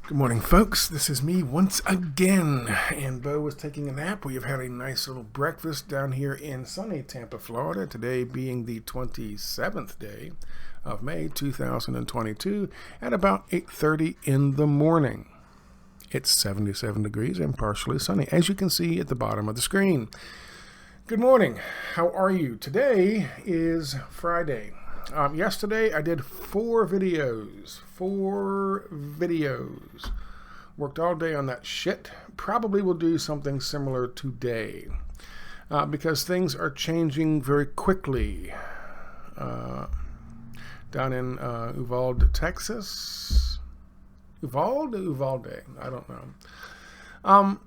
Good morning, folks. This is me once again, and Bo was taking a nap. We have had a nice little breakfast down here in sunny Tampa, Florida, today being the 27th day of May 2022 at about 8:30 in the morning. It's 77 degrees and partially sunny, as you can see at the bottom of the screen. Good morning. How are you? Today is Friday. Yesterday I did four videos. Worked all day on that shit. Probably will do something similar today because things are changing very quickly. Down in Uvalde, Texas. Uvalde? I don't know.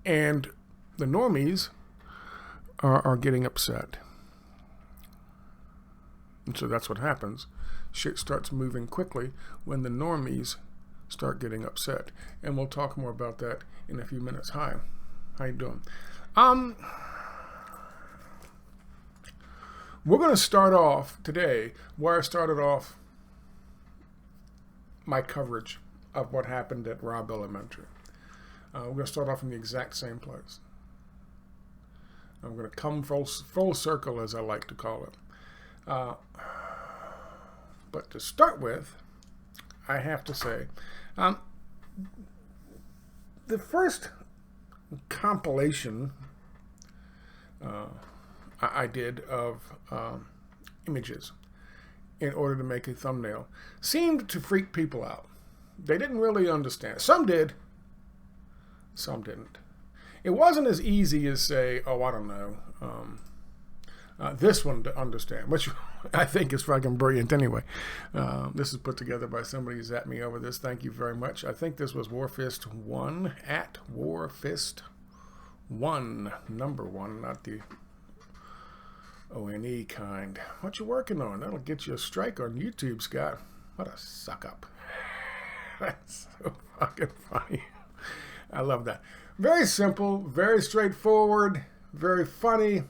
And the normies are getting upset. And so that's what happens. Shit starts moving quickly when the normies start getting upset. And we'll talk more about that in a few minutes. Hi. How you doing? We're going to start off today where I started off my coverage of what happened at Robb Elementary. We're going to start off in the exact same place. I'm going to come full circle, as I like to call it. But to start with, I have to say, the first compilation I did of images in order to make a thumbnail seemed to freak people out. They didn't really understand. Some did, some didn't. It wasn't as easy as say, oh, I don't know, this one to understand, which I think is fucking brilliant anyway. This is put together by somebody who's at me over this. Thank you very much. I think this was Warfist 1, at Warfist 1, number 1, not the ONE kind. What you working on? That'll get you a strike on YouTube, Scott. What a suck up. That's so fucking funny. I love that. Very simple, very straightforward, very funny.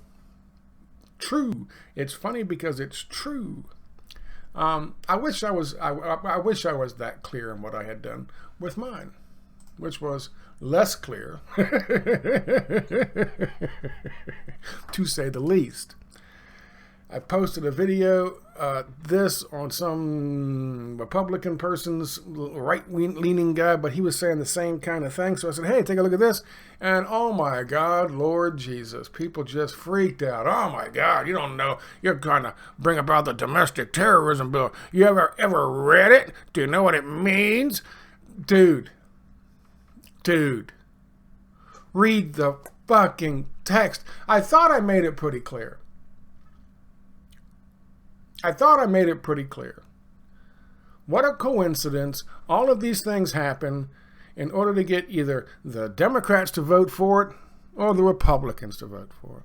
True. It's funny because it's true. I wish I was that clear in what I had done with mine, which was less clear, to say the least. I posted a video, this on some Republican person's right-leaning guy, but he was saying the same kind of thing. So I said, hey, take a look at this. And oh my God, Lord Jesus, people just freaked out. Oh my God, you don't know. You're going to bring about the domestic terrorism bill. You ever read it? Do you know what it means? Dude, read the fucking text. I thought I made it pretty clear. What a coincidence. All of these things happen in order to get either the Democrats to vote for it or the Republicans to vote for it.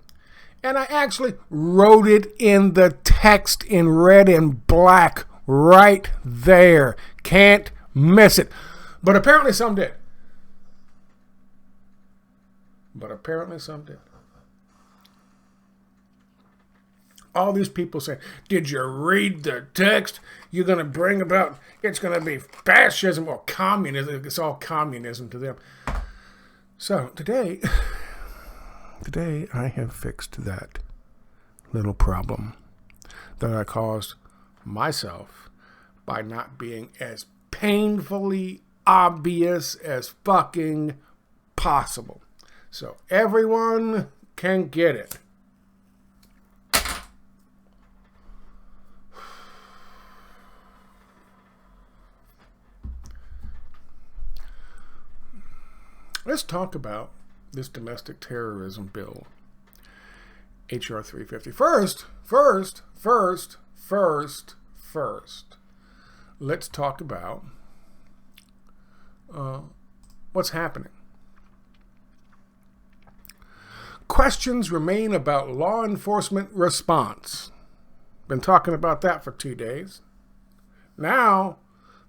And I actually wrote it in the text in red and black right there. Can't miss it. But apparently some did. All these people saying, did you read the text? You're going to bring about, it's going to be fascism or communism. It's all communism to them. So today I have fixed that little problem that I caused myself by not being as painfully obvious as fucking possible. So everyone can get it. Let's talk about this domestic terrorism bill, H.R. 350. First, let's talk about what's happening. Questions remain about law enforcement response. Been talking about that for 2 days. Now,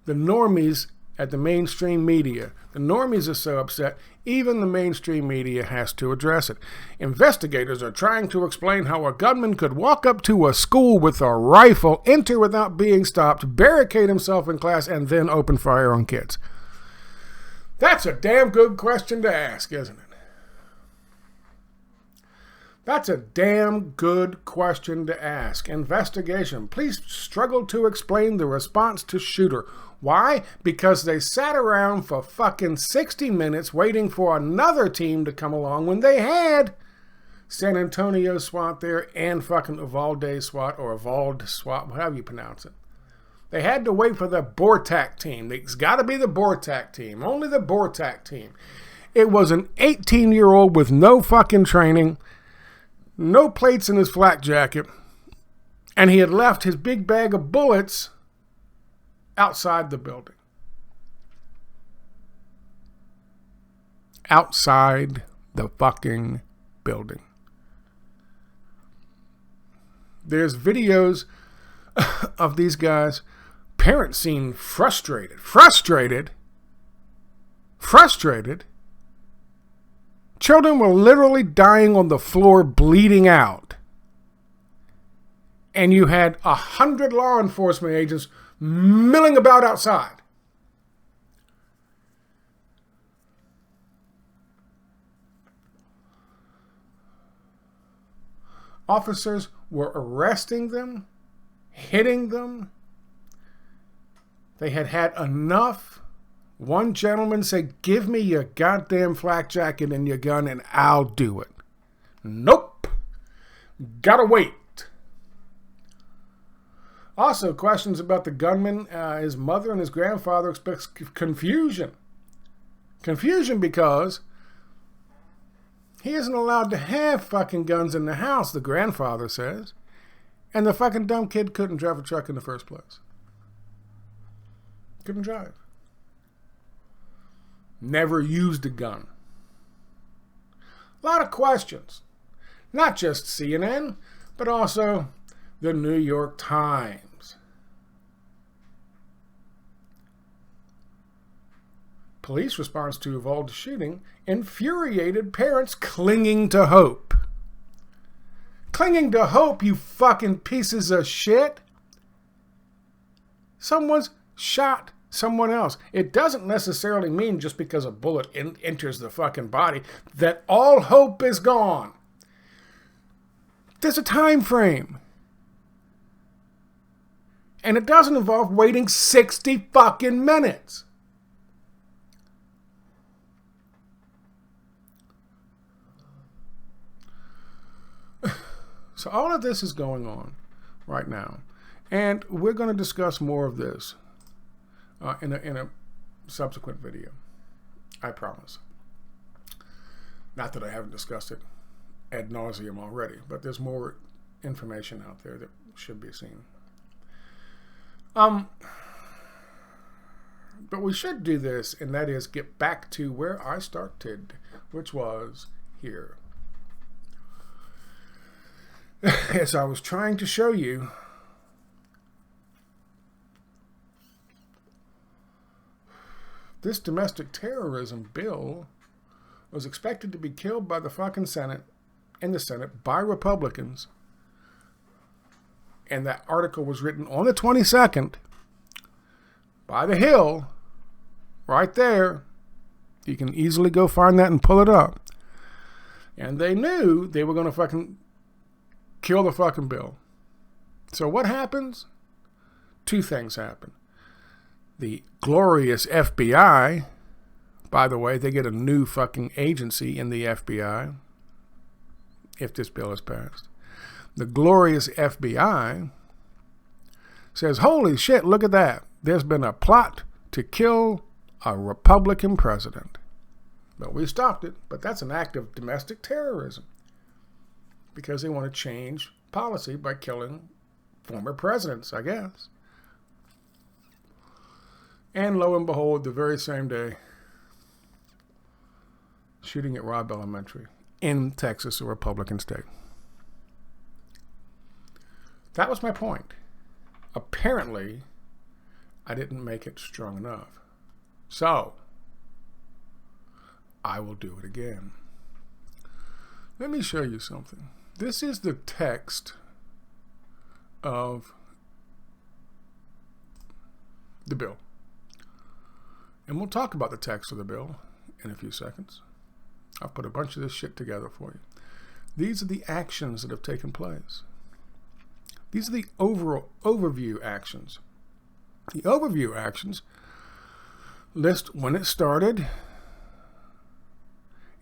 the normies at the mainstream media. The normies are so upset, even the mainstream media has to address it. Investigators are trying to explain how a gunman could walk up to a school with a rifle, enter without being stopped, barricade himself in class, and then open fire on kids. That's a damn good question to ask, isn't it? That's a damn good question to ask. Investigation. Police struggled to explain the response to shooter. Why? Because they sat around for fucking 60 minutes waiting for another team to come along when they had San Antonio SWAT there and fucking Uvalde SWAT or Uvalde SWAT, however you pronounce it. They had to wait for the BORTAC team. It's got to be the BORTAC team. Only the BORTAC team. It was an 18-year-old with no fucking training, no plates in his flak jacket, and he had left his big bag of bullets outside the building. Outside the fucking building. There's videos of these guys, parents seem frustrated. Children were literally dying on the floor, bleeding out. And you had 100 law enforcement agents milling about outside. Officers were arresting them, hitting them. They had had enough. One gentleman said, "Give me your goddamn flak jacket and your gun and I'll do it." Nope. Gotta wait. Also, questions about the gunman, his mother and his grandfather expects confusion. Confusion because he isn't allowed to have fucking guns in the house, the grandfather says. And the fucking dumb kid couldn't drive a truck in the first place. Couldn't drive. Never used a gun. A lot of questions. Not just CNN, but also the New York Times. Police response to Uvalde shooting infuriated parents clinging to hope. Clinging to hope, you fucking pieces of shit. Someone's shot someone else. It doesn't necessarily mean just because a bullet enters the fucking body that all hope is gone. There's a time frame. And it doesn't involve waiting 60 fucking minutes. So all of this is going on right now. And we're going to discuss more of this in a subsequent video. I promise. Not that I haven't discussed it ad nauseum already, but there's more information out there that should be seen. But we should do this, and that is get back to where I started, which was here. As I was trying to show you, this domestic terrorism bill was expected to be killed by the fucking Senate, in the Senate, by Republicans. And that article was written on the 22nd by The Hill, right there. You can easily go find that and pull it up. And they knew they were going to fucking kill the fucking bill. So what happens? Two things happen. The glorious FBI, by the way, they get a new fucking agency in the FBI if this bill is passed. The glorious FBI says, holy shit, look at that. There's been a plot to kill a Republican president. But we stopped it. But that's an act of domestic terrorism. Because they want to change policy by killing former presidents, I guess. And lo and behold, the very same day, shooting at Robb Elementary in Texas, a Republican state. That was my point. Apparently, I didn't make it strong enough. So, I will do it again. Let me show you something. This is the text of the bill. And we'll talk about the text of the bill in a few seconds. I'll put a bunch of this shit together for you. These are the actions that have taken place. These are the overview actions. The overview actions list when it started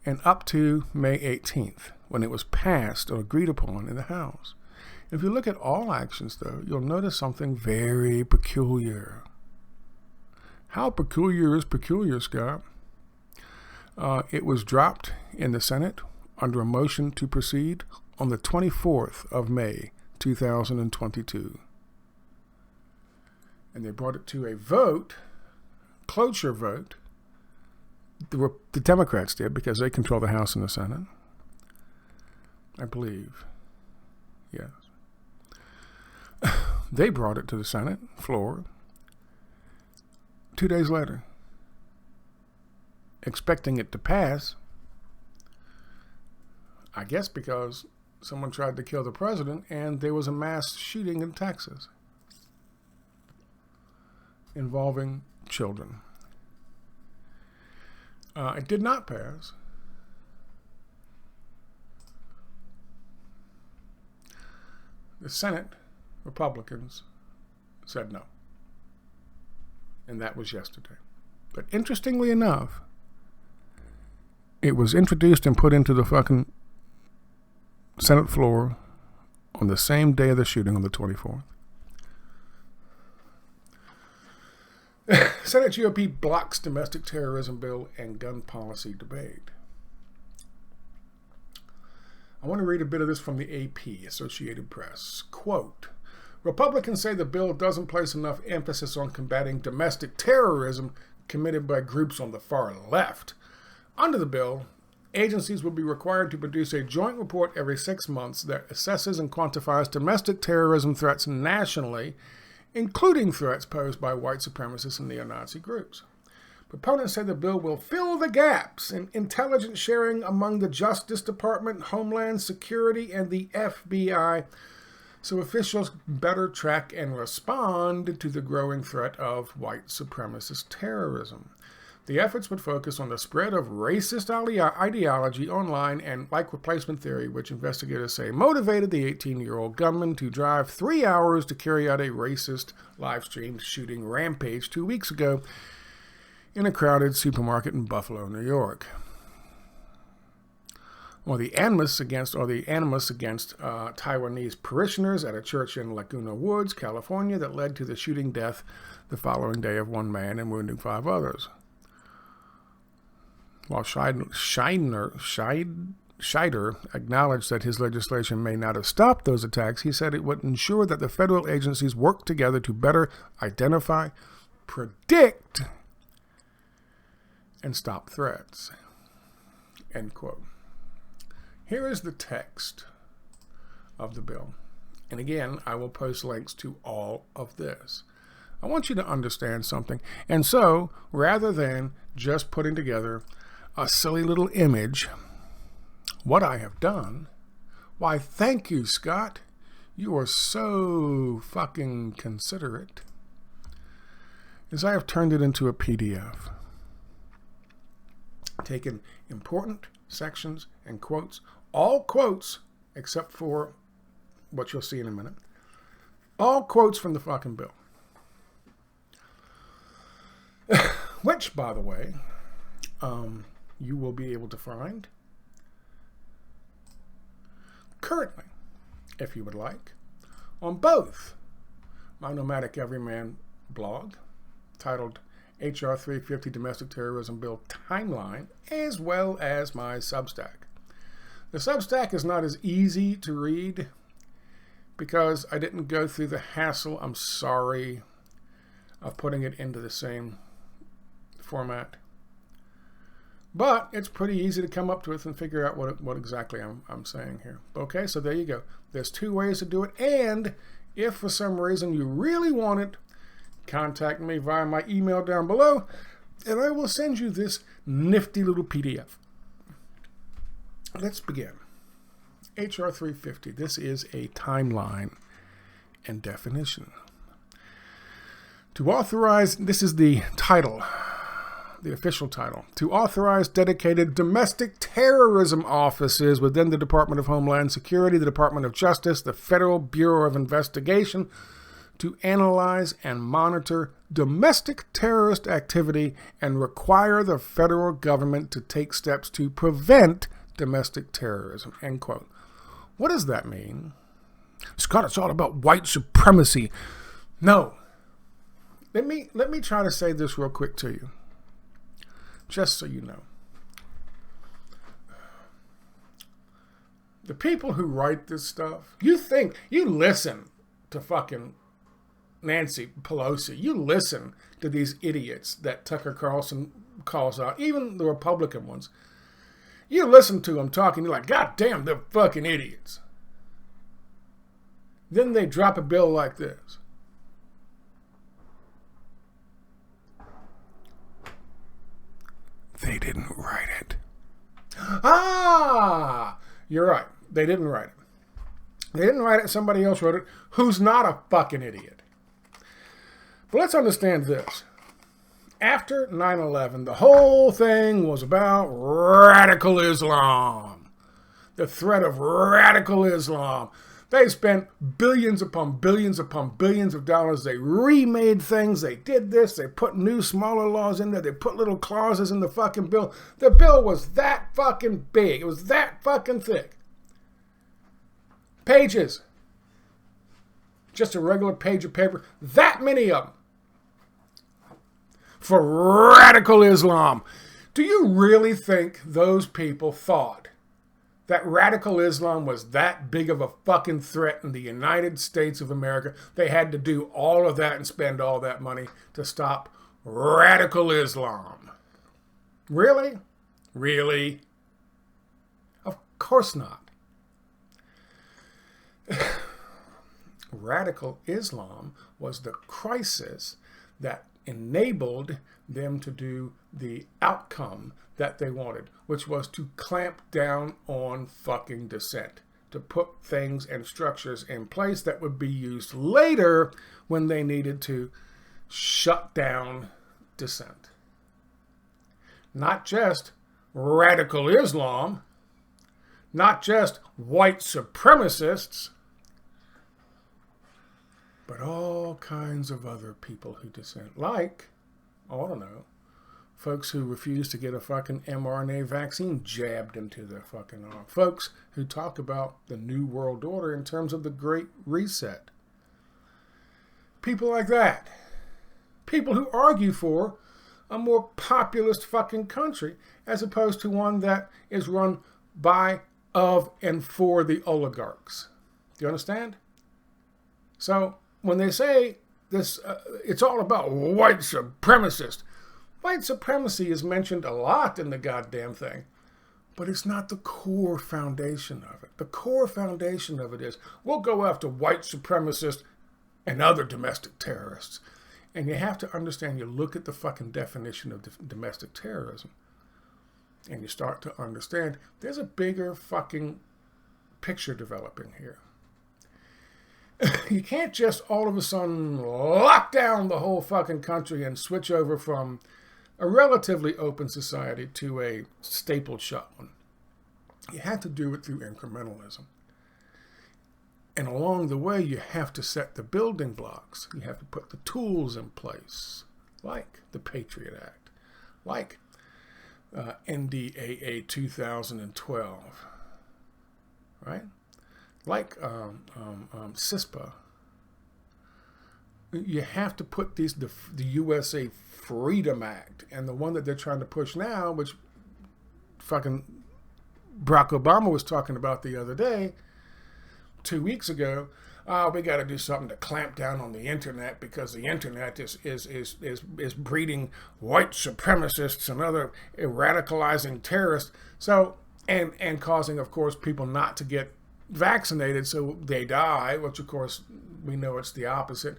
and up to May 18th, when it was passed or agreed upon in the House. If you look at all actions, though, you'll notice something very peculiar. How peculiar is peculiar, Scott? It was dropped in the Senate under a motion to proceed on the 24th of May, 2022. And they brought it to a vote, cloture vote. The Democrats did, because they control the House and the Senate, I believe. Yes. They brought it to the Senate floor 2 days later, expecting it to pass. I guess because someone tried to kill the president and there was a mass shooting in Texas involving children. It did not pass. The Senate Republicans said no. And that was yesterday. But interestingly enough, it was introduced and put into the fucking Senate floor on the same day of the shooting, on the 24th. Senate GOP blocks domestic terrorism bill and gun policy debate. I want to read a bit of this from the AP, Associated Press. Quote, Republicans say the bill doesn't place enough emphasis on combating domestic terrorism committed by groups on the far left. Under the bill, agencies will be required to produce a joint report every 6 months that assesses and quantifies domestic terrorism threats nationally, including threats posed by white supremacists and neo-Nazi groups. Proponents say the bill will fill the gaps in intelligence sharing among the Justice Department, Homeland Security, and the FBI, so officials better track and respond to the growing threat of white supremacist terrorism. The efforts would focus on the spread of racist ideology online and like replacement theory, which investigators say motivated the 18-year-old gunman to drive 3 hours to carry out a racist live-streamed shooting rampage 2 weeks ago in a crowded supermarket in Buffalo, New York. Or the animus against Taiwanese parishioners at a church in Laguna Woods, California, that led to the shooting death the following day of one man and wounding 5 others. While Scheider acknowledged that his legislation may not have stopped those attacks, he said it would ensure that the federal agencies work together to better identify, predict, and stop threats. End quote. Here is the text of the bill. And again, I will post links to all of this. I want you to understand something. And so, rather than just putting together a silly little image, what I have done, why, thank you, Scott. You are so fucking considerate, is I have turned it into a PDF. Taken important sections and quotes, all quotes except for what you'll see in a minute, all quotes from the fucking bill. Which, by the way, you will be able to find currently, if you would like, on both my Nomadic Everyman blog, titled HR 350 Domestic Terrorism Bill Timeline, as well as my Substack. The Substack is not as easy to read because I didn't go through the hassle, I'm sorry, of putting it into the same format. But it's pretty easy to come up with and figure out what exactly I'm saying here. Okay, so there you go. There's 2 ways to do it. And if for some reason you really want it, contact me via my email down below. And I will send you this nifty little PDF. Let's begin. HR 350. This is a timeline and definition. To authorize, this is the title, the official title, to authorize dedicated domestic terrorism offices within the Department of Homeland Security, the Department of Justice, the Federal Bureau of Investigation, to analyze and monitor domestic terrorist activity and require the federal government to take steps to prevent domestic terrorism, end quote. What does that mean? Scott, it's all about white supremacy. No. Let me try to say this real quick to you, just so you know. The people who write this stuff, you listen to fucking Nancy Pelosi. You listen to these idiots that Tucker Carlson calls out, even the Republican ones. You listen to them talking, you're like, God damn, they're fucking idiots. Then they drop a bill like this. They didn't write it. Ah! You're right. They didn't write it. They didn't write it. Somebody else wrote it who's not a fucking idiot. But let's understand this. After 9/11, the whole thing was about radical Islam. The threat of radical Islam. They spent billions upon billions upon billions of dollars. They remade things. They did this. They put new, smaller laws in there. They put little clauses in the fucking bill. The bill was that fucking big. It was that fucking thick. Pages. Just a regular page of paper. That many of them. For radical Islam. Do you really think those people thought that radical Islam was that big of a fucking threat in the United States of America? They had to do all of that and spend all that money to stop radical Islam. Really? Really? Of course not. Radical Islam was the crisis that enabled them to do the outcome that they wanted, which was to clamp down on fucking dissent, to put things and structures in place that would be used later when they needed to shut down dissent. Not just radical Islam, not just white supremacists, but all kinds of other people who dissent. Like, I don't know, folks who refuse to get a fucking mRNA vaccine jabbed into their fucking arm. Folks who talk about the New World Order in terms of the Great Reset. People like that. People who argue for a more populist fucking country as opposed to one that is run by, of, and for the oligarchs. Do you understand? So, when they say this, it's all about white supremacists. White supremacy is mentioned a lot in the goddamn thing, but it's not the core foundation of it. The core foundation of it is, we'll go after white supremacists and other domestic terrorists. And you have to understand, you look at the fucking definition of domestic terrorism, and you start to understand there's a bigger fucking picture developing here. You can't just all of a sudden lock down the whole fucking country and switch over from a relatively open society to a stapled shut one. You have to do it through incrementalism. And along the way, you have to set the building blocks. You have to put the tools in place, like the Patriot Act, like NDAA 2012, right? Like CISPA. You have to put the USA Freedom Act, and the one that they're trying to push now, which fucking Barack Obama was talking about the other day, 2 weeks ago. We got to do something to clamp down on the internet because the internet is breeding white supremacists and other radicalizing terrorists. So and causing, of course, people not to get vaccinated, so they die, which of course we know it's the opposite.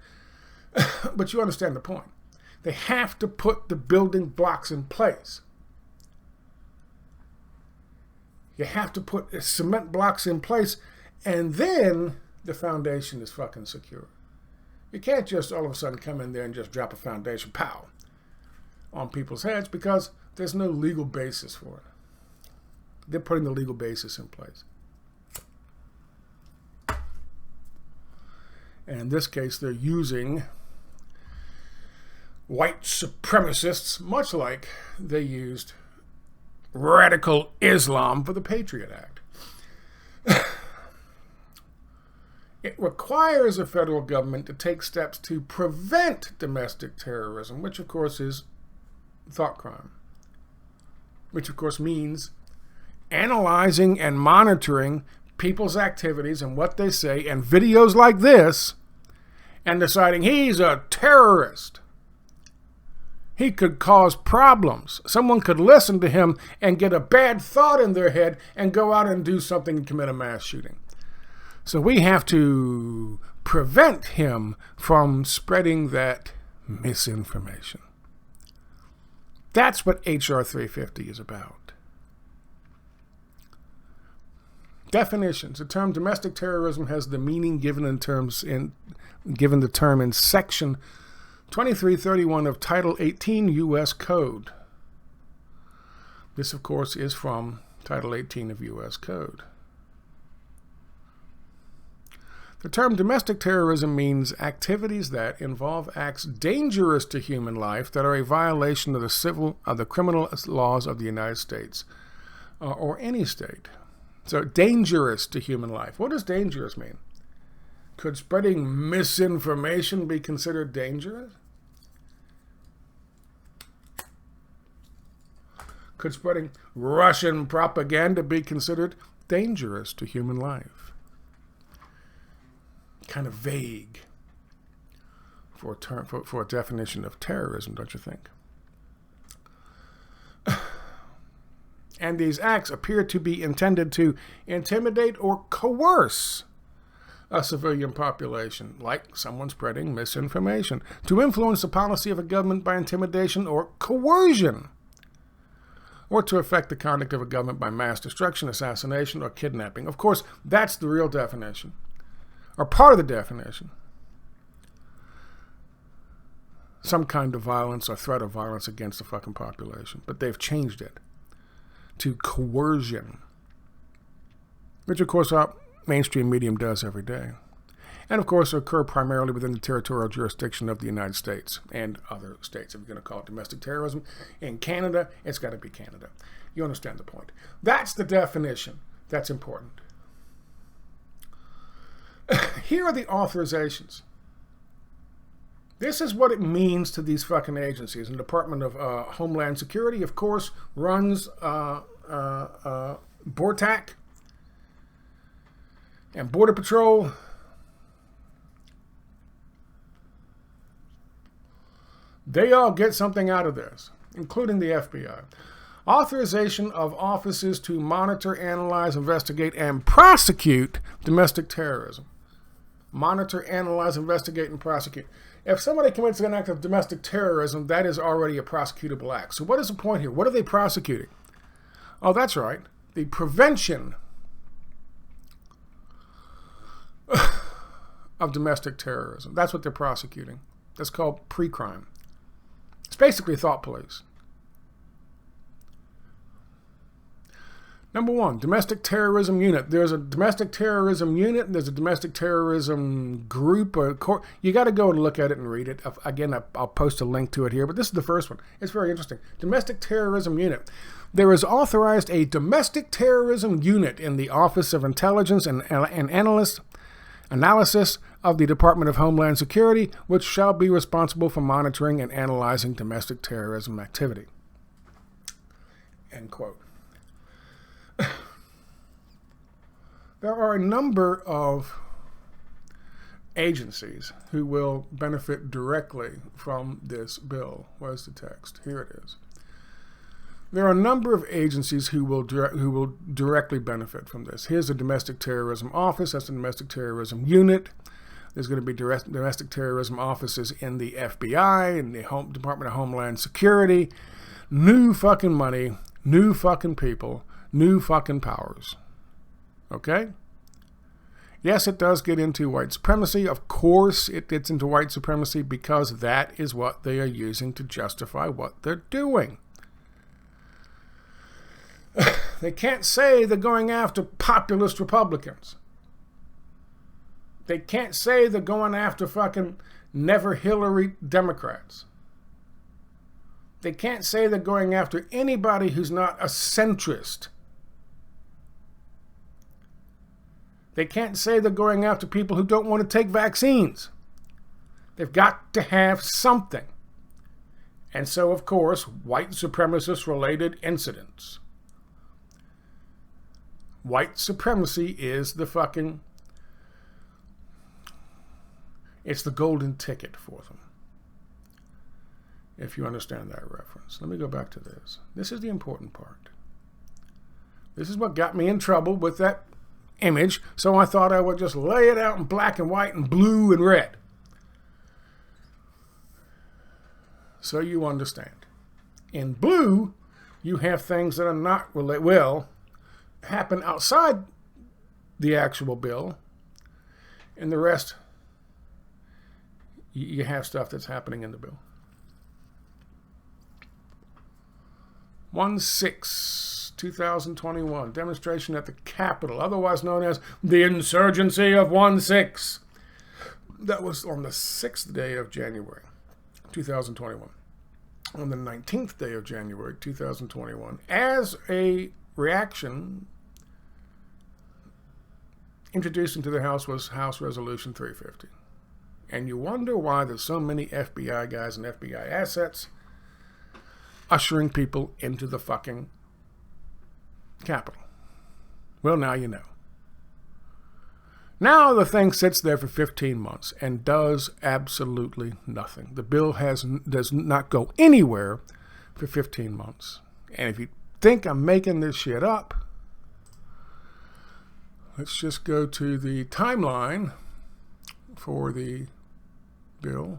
But you understand the point. They have to put the building blocks in place. You have to put cement blocks in place, and then the foundation is fucking secure. You can't just all of a sudden come in there and just drop a foundation, pow, on people's heads, because there's no legal basis for it. They're putting the legal basis in place. And in this case, they're using white supremacists, much like they used radical Islam for the Patriot Act. It requires the federal government to take steps to prevent domestic terrorism, which of course is thought crime, which of course means analyzing and monitoring people's activities and what they say and videos like this and deciding he's a terrorist. He could cause problems. Someone could listen to him and get a bad thought in their head and go out and do something and commit a mass shooting. So we have to prevent him from spreading that misinformation. That's what H.R. 350 is about. Definitions. The term domestic terrorism has the meaning given the term in Section 2331 of Title 18 U.S. Code. This, of course, is from Title 18 of U.S. Code. The term domestic terrorism means activities that involve acts dangerous to human life that are a violation of the criminal laws of the United States or any state. So dangerous to human life. What does dangerous mean? Could spreading misinformation be considered dangerous? Could spreading Russian propaganda be considered dangerous to human life? Kind of vague for a definition of terrorism, don't you think? And these acts appear to be intended to intimidate or coerce a civilian population, like someone spreading misinformation, to influence the policy of a government by intimidation or coercion, or to affect the conduct of a government by mass destruction, assassination, or kidnapping. Of course, that's the real definition, or part of the definition. Some kind of violence or threat of violence against the fucking population. But they've changed it to coercion, which of course our mainstream medium does every day. And of course occur primarily within the territorial jurisdiction of the United States and other states. If you're going to call it domestic terrorism in Canada, it's got to be Canada. You understand the point. That's the definition. That's important. Here are the authorizations. This is what it means to these fucking agencies. And the Department of Homeland Security, of course, runs BORTAC and Border Patrol. They all get something out of this, including the FBI. Authorization of offices to monitor, analyze, investigate, and prosecute domestic terrorism. Monitor, analyze, investigate, and prosecute. If somebody commits an act of domestic terrorism, that is already a prosecutable act. So what is the point here? What are they prosecuting? Oh, that's right. The prevention of domestic terrorism. That's what they're prosecuting. That's called pre-crime. It's basically thought police. Number one, domestic terrorism unit. There's a domestic terrorism unit, and there's a domestic terrorism group. You got to go and look at it and read it. Again, I'll post a link to it here, but this is the first one. It's very interesting. Domestic terrorism unit. There is authorized a domestic terrorism unit in the Office of Intelligence and Analysis of the Department of Homeland Security, which shall be responsible for monitoring and analyzing domestic terrorism activity. End quote. There are a number of agencies who will benefit directly from this bill. Where's the text? Here it is. There are a number of agencies who will directly benefit from this. Here's the Domestic Terrorism Office. That's the Domestic Terrorism Unit. There's going to be domestic terrorism offices in the FBI and the Department of Homeland Security. New fucking money, new fucking people, new fucking powers. Okay? Yes, it does get into white supremacy. Of course it gets into white supremacy because that is what they are using to justify what they're doing. They can't say they're going after populist Republicans. They can't say they're going after fucking never Hillary Democrats. They can't say they're going after anybody who's not a centrist. They can't say they're going after people who don't want to take vaccines. They've got to have something. And so, of course, white supremacist-related incidents. White supremacy is the fucking... It's the golden ticket for them. If you understand that reference. Let me go back to this. This is the important part. This is what got me in trouble with that image, so I thought I would just lay it out in black and white and blue and red. So you understand. In blue, you have things that are not happen outside the actual bill, and the rest, you have stuff that's happening in the bill. 1/6/2021, demonstration at the Capitol, otherwise known as the Insurgency of 1/6. That was on the 6th day of January, 2021. On the 19th day of January, 2021, as a reaction, introduced into the House was House Resolution 350. And you wonder why there's so many FBI guys and FBI assets ushering people into the fucking Capitol. Well, now you know. Now the thing sits there for 15 months and does absolutely nothing. The bill does not go anywhere for 15 months. And if you think I'm making this shit up, let's just go to the timeline for the bill.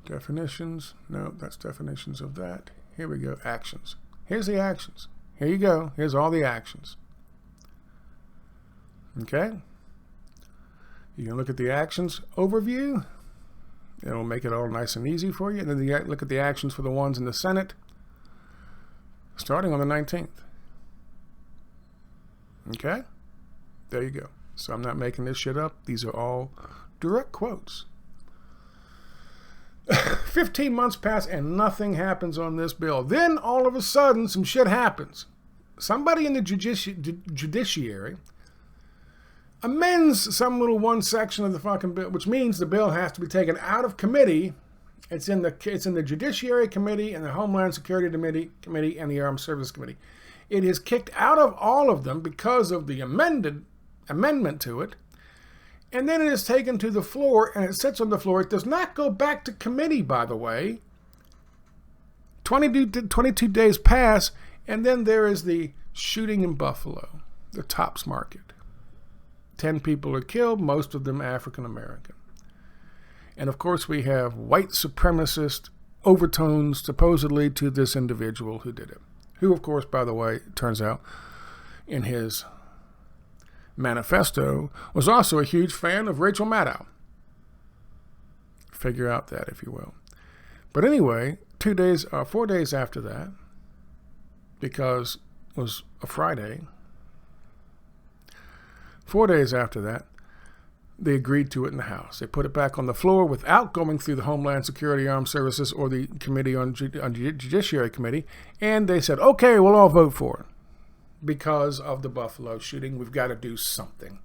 Definitions. No, that's definitions of that. Here we go. Actions. Here's the actions. Here you go. Here's all the actions. Okay? You can look at the actions overview. It'll make it all nice and easy for you. And then you look at the actions for the ones in the Senate starting on the 19th. Okay? There you go. So I'm not making this shit up. These are all direct quotes. 15 months pass and nothing happens on this bill. Then all of a sudden some shit happens. Somebody in the judiciary amends some little one section of the fucking bill, which means the bill has to be taken out of committee. It's in the Judiciary Committee and the Homeland Security Committee and the Armed Services Committee. It is kicked out of all of them because of the amendment to it. And then it is taken to the floor and it sits on the floor. It does not go back to committee, by the way. 22 days pass, and then there is the shooting in Buffalo, the Tops Market. 10 people are killed, most of them African American. And of course we have white supremacist overtones supposedly to this individual who did it. Who, of course, by the way, turns out in his manifesto was also a huge fan of Rachel Maddow. Figure out that, if you will. But anyway, 4 days after that, because it was a Friday, 4 days after that, they agreed to it in the House. They put it back on the floor without going through the Homeland Security, Armed Services, or the Committee on Judiciary Committee, and they said, okay, we'll all vote for it. Because of the Buffalo shooting, we've got to do something.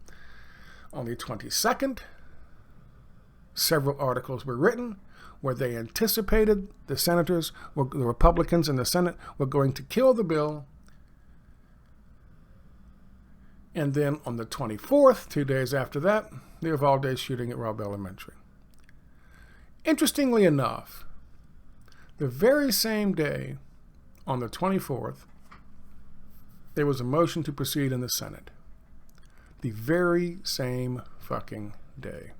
On the 22nd, several articles were written where they anticipated the the Republicans in the Senate were going to kill the bill. And then on the 24th, 2 days after that, the Uvalde shooting at Robb Elementary. Interestingly enough, the very same day, on the 24th, there was a motion to proceed in the Senate. The very same fucking day.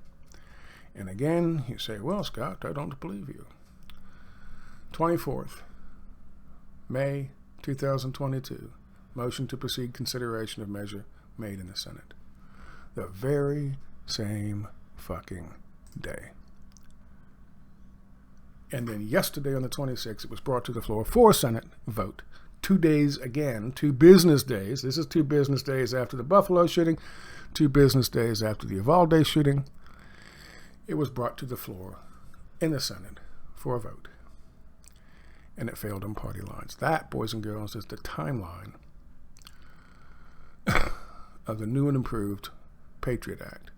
And again, you say, well, Scott, I don't believe you. 24th, May 2022. Motion to proceed consideration of measure made in the Senate. The very same fucking day. And then yesterday on the 26th, it was brought to the floor for a Senate vote. 2 days again, 2 business days. This is 2 business days after the Buffalo shooting, 2 business days after the Uvalde shooting. It was brought to the floor in the Senate for a vote. And it failed on party lines. That, boys and girls, is the timeline of the new and improved Patriot Act,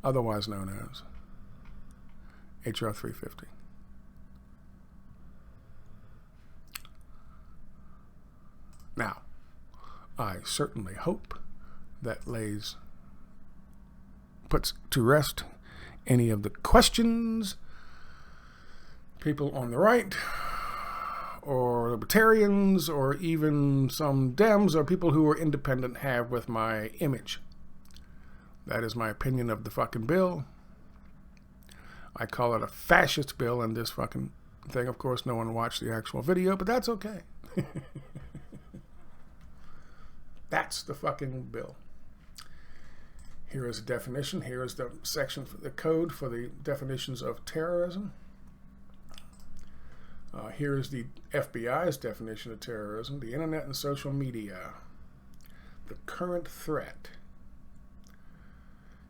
otherwise known as H.R. 350. Now, I certainly hope that puts to rest any of the questions people on the right or libertarians or even some Dems or people who are independent have with my image. That is my opinion of the fucking bill. I call it a fascist bill in this fucking thing. Of course, no one watched the actual video, but that's okay. That's the fucking bill. Here is a definition. Here is the section, the code for the definitions of terrorism. Here is the FBI's definition of terrorism, the internet and social media. The current threat.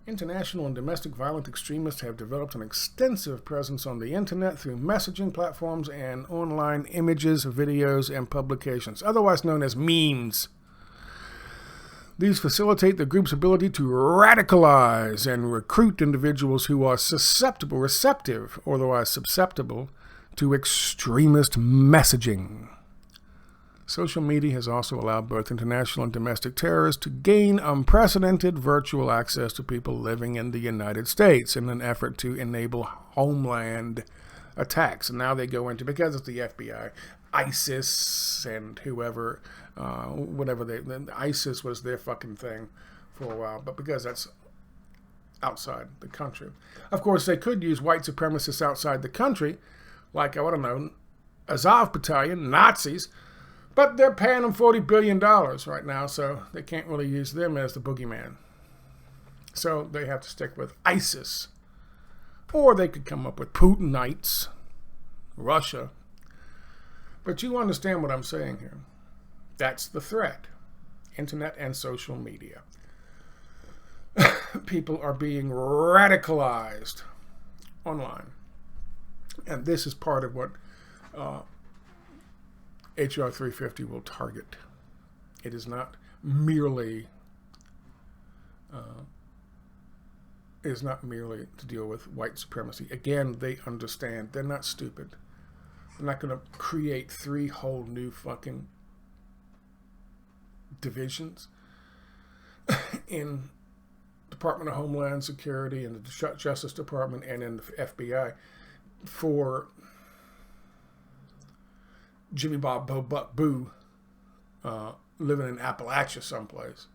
International and domestic violent extremists have developed an extensive presence on the internet through messaging platforms and online images, videos, and publications, otherwise known as memes. These facilitate the group's ability to radicalize and recruit individuals who are receptive, or otherwise susceptible, to extremist messaging. Social media has also allowed both international and domestic terrorists to gain unprecedented virtual access to people living in the United States in an effort to enable homeland attacks. And now they go into, because it's the FBI, ISIS and whoever, ISIS was their fucking thing for a while, but because that's outside the country. Of course, they could use white supremacists outside the country, like, I don't know, Azov Battalion, Nazis, but they're paying them $40 billion right now, so they can't really use them as the boogeyman. So they have to stick with ISIS. Or they could come up with Putinites, Russia. But you understand what I'm saying here. That's the threat. Internet and social media. People are being radicalized online. And this is part of what H.R. 350 will target. It is not merely to deal with white supremacy. Again, they understand. They're not stupid. They're not going to create 3 whole new fucking divisions in Department of Homeland Security and the Justice Department and in the FBI for Jimmy Bob Bo Buck Boo living in Appalachia someplace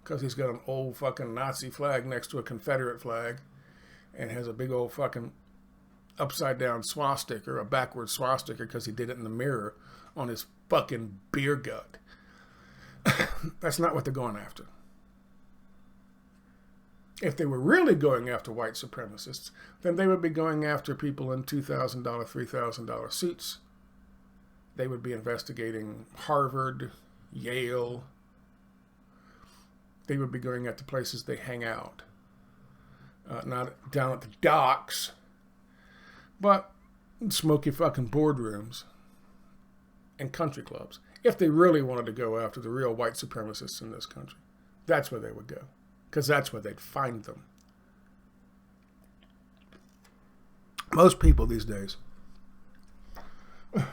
because he's got an old fucking Nazi flag next to a Confederate flag and has a big old fucking upside down swastika, a backward swastika, because he did it in the mirror on his fucking beer gut. That's not what they're going after. If they were really going after white supremacists, then they would be going after people in $2,000, $3,000 suits. They would be investigating Harvard, Yale. They would be going at the places they hang out. Not down at the docks, but smoky fucking boardrooms and country clubs. If they really wanted to go after the real white supremacists in this country, that's where they would go. Because that's where they'd find them. Most people these days are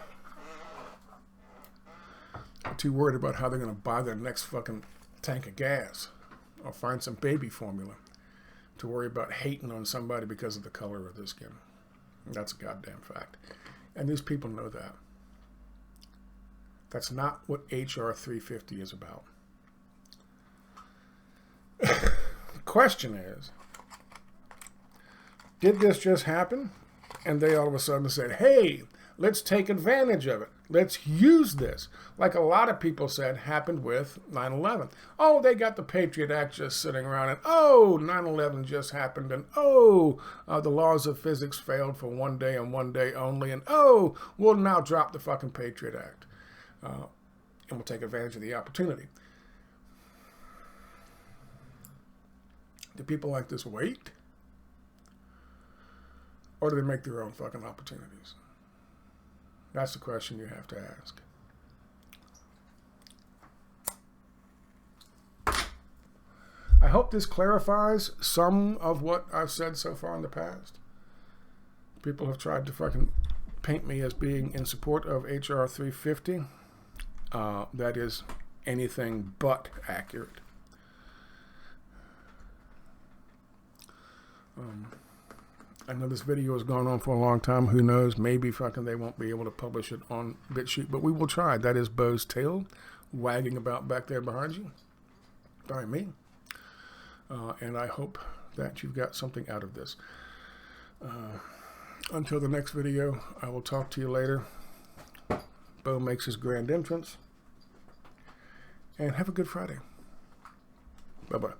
too worried about how they're going to buy their next fucking tank of gas or find some baby formula to worry about hating on somebody because of the color of their skin. That's a goddamn fact. And these people know that. That's not what H.R. 350 is about. question is, did this just happen? And they all of a sudden said, hey, let's take advantage of it. Let's use this. Like a lot of people said happened with 9/11. Oh, they got the Patriot Act just sitting around, and oh, 9/11 just happened, and oh, the laws of physics failed for one day and one day only, and oh, we'll now drop the fucking Patriot Act. And we'll take advantage of the opportunity. Do people like this wait? Or do they make their own fucking opportunities? That's the question you have to ask. I hope this clarifies some of what I've said so far in the past. People have tried to fucking paint me as being in support of H.R. 350. That is anything but accurate. I know this video has gone on for a long time. Who knows? Maybe fucking they won't be able to publish it on BitChute, but we will try. That is Bo's tail wagging about back there behind you. By me. And I hope that you've got something out of this. Until the next video, I will talk to you later. Bo makes his grand entrance. And have a good Friday. Bye-bye.